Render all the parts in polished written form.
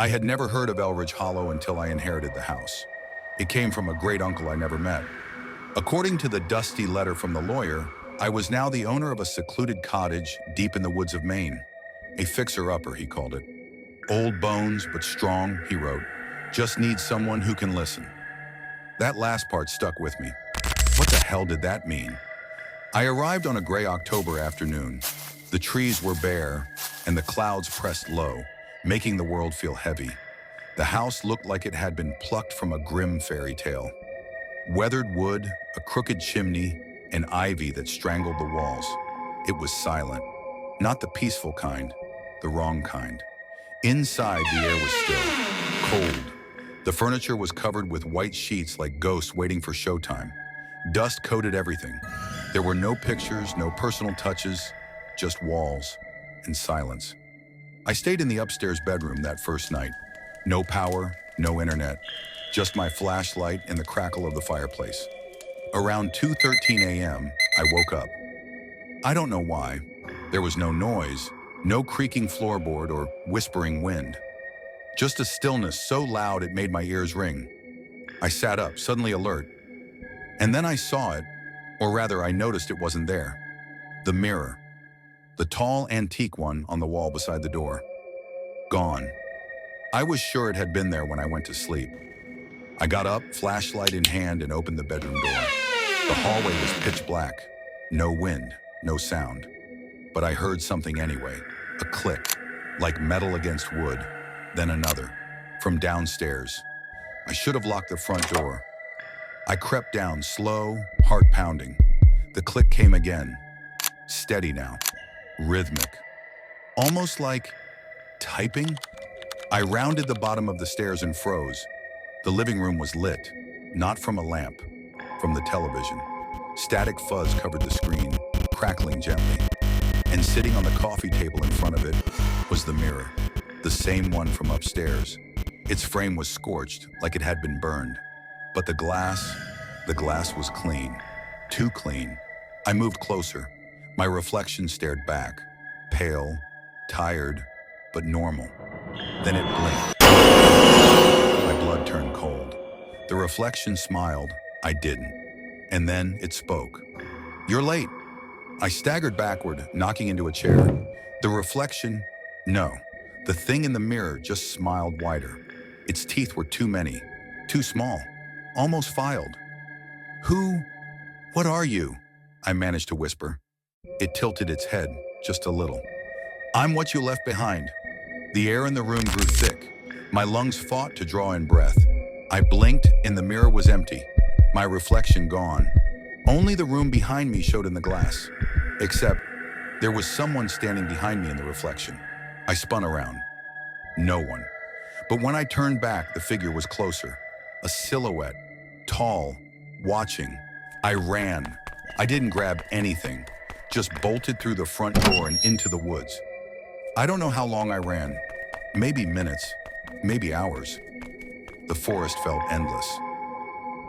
I had never heard of Elridge Hollow until I inherited the house. It came from a great uncle I never met. According to the dusty letter from the lawyer, I was now the owner of a secluded cottage deep in the woods of Maine. A fixer-upper, he called it. Old bones, but strong, he wrote. Just need someone who can listen. That last part stuck with me. What the hell did that mean? I arrived on a gray October afternoon. The trees were bare, and the clouds pressed low, making the world feel heavy. The house looked like it had been plucked from a grim fairy tale. Weathered wood, a crooked chimney, and ivy that strangled the walls. It was silent. Not the peaceful kind, the wrong kind. Inside, the air was still, cold. The furniture was covered with white sheets like ghosts waiting for showtime. Dust coated everything. There were no pictures, no personal touches, just walls and silence. I stayed in the upstairs bedroom that first night. No power, no internet, just my flashlight and the crackle of the fireplace. Around 2:13 a.m., I woke up. I don't know why. There was no noise, no creaking floorboard or whispering wind. Just a stillness so loud it made my ears ring. I sat up, suddenly alert. And then I saw it, or rather I noticed it wasn't there. The mirror. The tall, antique one on the wall beside the door. Gone. I was sure it had been there when I went to sleep. I got up, flashlight in hand, and opened the bedroom door. The hallway was pitch black. No wind, no sound. But I heard something anyway. A click, like metal against wood. Then another, from downstairs. I should have locked the front door. I crept down, slow, heart pounding. The click came again. Steady now. Rhythmic. Almost like typing? I rounded the bottom of the stairs and froze. The living room was lit, not from a lamp, from the television. Static fuzz covered the screen, crackling gently. And sitting on the coffee table in front of it was the mirror, the same one from upstairs. Its frame was scorched, like it had been burned. But the glass was clean, too clean. I moved closer. My reflection stared back, pale, tired, but normal. Then it blinked. My blood turned cold. The reflection smiled. I didn't. And then it spoke. "You're late." I staggered backward, knocking into a chair. The reflection, no. The thing in the mirror just smiled wider. Its teeth were too many, too small, almost filed. What are you?" I managed to whisper. It tilted its head, just a little. "I'm what you left behind." The air in the room grew thick. My lungs fought to draw in breath. I blinked and the mirror was empty. My reflection gone. Only the room behind me showed in the glass. Except, there was someone standing behind me in the reflection. I spun around. No one. But when I turned back, the figure was closer. A silhouette, tall, watching. I ran. I didn't grab anything. Just bolted through the front door and into the woods. I don't know how long I ran. Maybe minutes, maybe hours. The forest felt endless.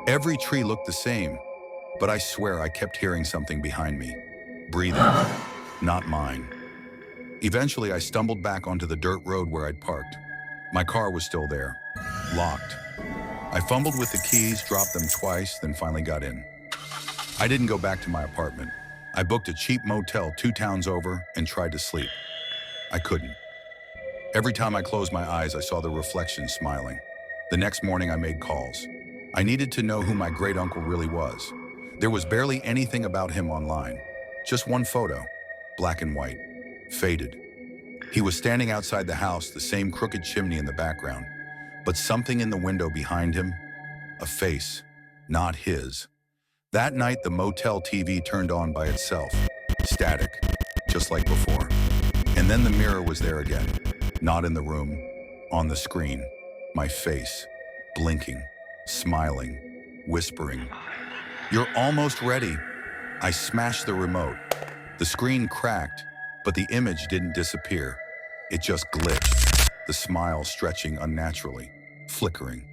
Every tree looked the same, but I swear I kept hearing something behind me. Breathing. Not mine. Eventually, I stumbled back onto the dirt road where I'd parked. My car was still there, locked. I fumbled with the keys, dropped them twice, then finally got in. I didn't go back to my apartment. I booked a cheap motel 2 towns over and tried to sleep. I couldn't. Every time I closed my eyes, I saw the reflection smiling. The next morning, I made calls. I needed to know who my great-uncle really was. There was barely anything about him online. Just one photo, black and white, faded. He was standing outside the house, the same crooked chimney in the background. But something in the window behind him, a face, not his. That night, the motel TV turned on by itself, static, just like before. And then the mirror was there again, not in the room, on the screen. My face, blinking, smiling, whispering. "You're almost ready." I smashed the remote. The screen cracked, but the image didn't disappear. It just glitched, the smile stretching unnaturally, flickering.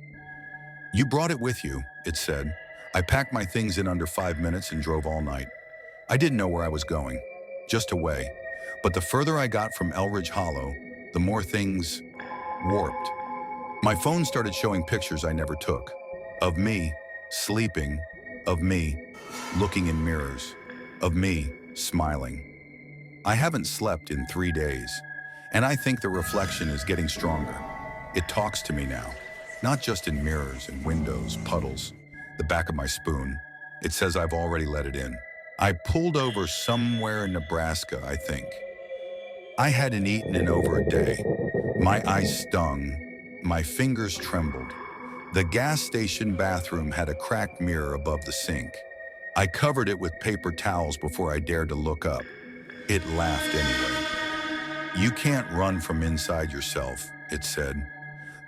"You brought it with you," it said. I packed my things in under 5 minutes and drove all night. I didn't know where I was going, just away. But the further I got from Elridge Hollow, the more things warped. My phone started showing pictures I never took. Of me, sleeping. Of me, looking in mirrors. Of me, smiling. I haven't slept in 3 days, and I think the reflection is getting stronger. It talks to me now, not just in mirrors and windows, puddles, the back of my spoon. It says I've already let it in. I pulled over somewhere in Nebraska, I think. I hadn't eaten in over a day. My eyes stung, my fingers trembled. The gas station bathroom had a cracked mirror above the sink. I covered it with paper towels before I dared to look up. It laughed anyway. "You can't run from inside yourself," it said.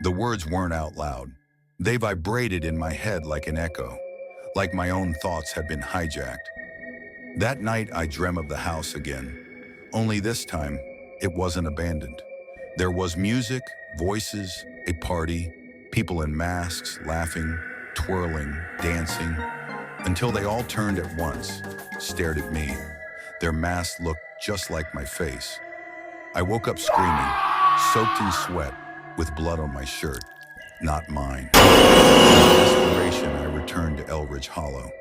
The words weren't out loud. They vibrated in my head like an echo, like my own thoughts had been hijacked. That night I dreamt of the house again. Only this time, it wasn't abandoned. There was music, voices, a party, people in masks, laughing, twirling, dancing, until they all turned at once, stared at me. Their masks looked just like my face. I woke up screaming, soaked in sweat, with blood on my shirt. Not mine. In desperation, I returned to Elridge Hollow.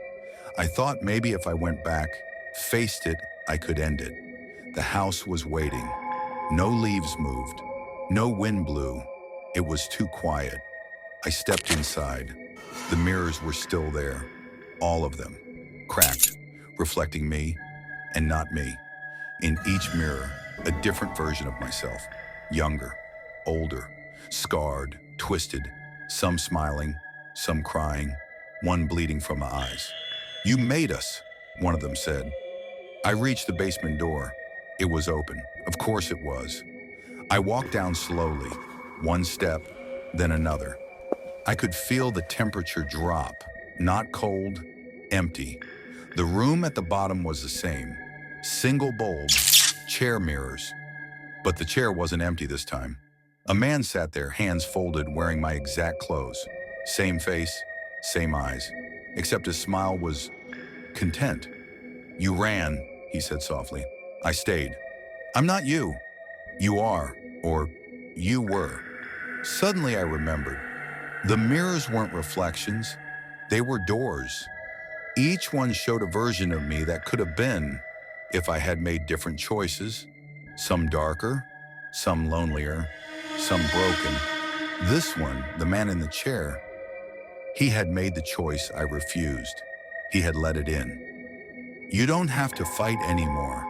I thought maybe if I went back, faced it, I could end it. The house was waiting. No leaves moved. No wind blew. It was too quiet. I stepped inside. The mirrors were still there. All of them. Cracked, reflecting me, and not me. In each mirror, a different version of myself. Younger, older, scarred, twisted, some smiling, some crying, one bleeding from the eyes. "You made us," one of them said. I reached the basement door. It was open. Of course it was. I walked down slowly, one step, then another. I could feel the temperature drop, not cold, empty. The room at the bottom was the same. Single bulb, chair mirrors. But the chair wasn't empty this time. A man sat there, hands folded, wearing my exact clothes. Same face, same eyes, except his smile was content. "You ran," he said softly. "I stayed." "I'm not you." "You are," or "you were." Suddenly I remembered. The mirrors weren't reflections, they were doors. Each one showed a version of me that could have been, if I had made different choices. Some darker, some lonelier, some broken. This one, the man in the chair, he had made the choice I refused. He had let it in. "You don't have to fight anymore,"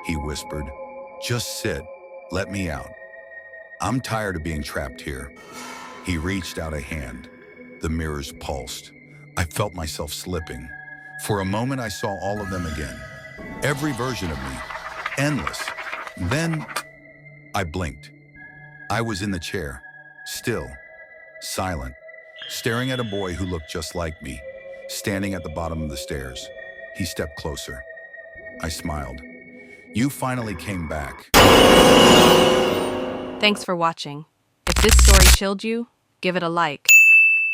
he whispered. "Just sit, let me out. I'm tired of being trapped here." He reached out a hand. The mirrors pulsed. I felt myself slipping. For a moment, I saw all of them again. Every version of me. Endless. Then, I blinked. I was in the chair, still, silent, staring at a boy who looked just like me, standing at the bottom of the stairs. He stepped closer. I smiled. "You finally came back." Thanks for watching. If this story chilled you, give it a like.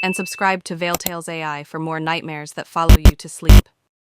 And subscribe to Veil Tales AI for more nightmares that follow you to sleep.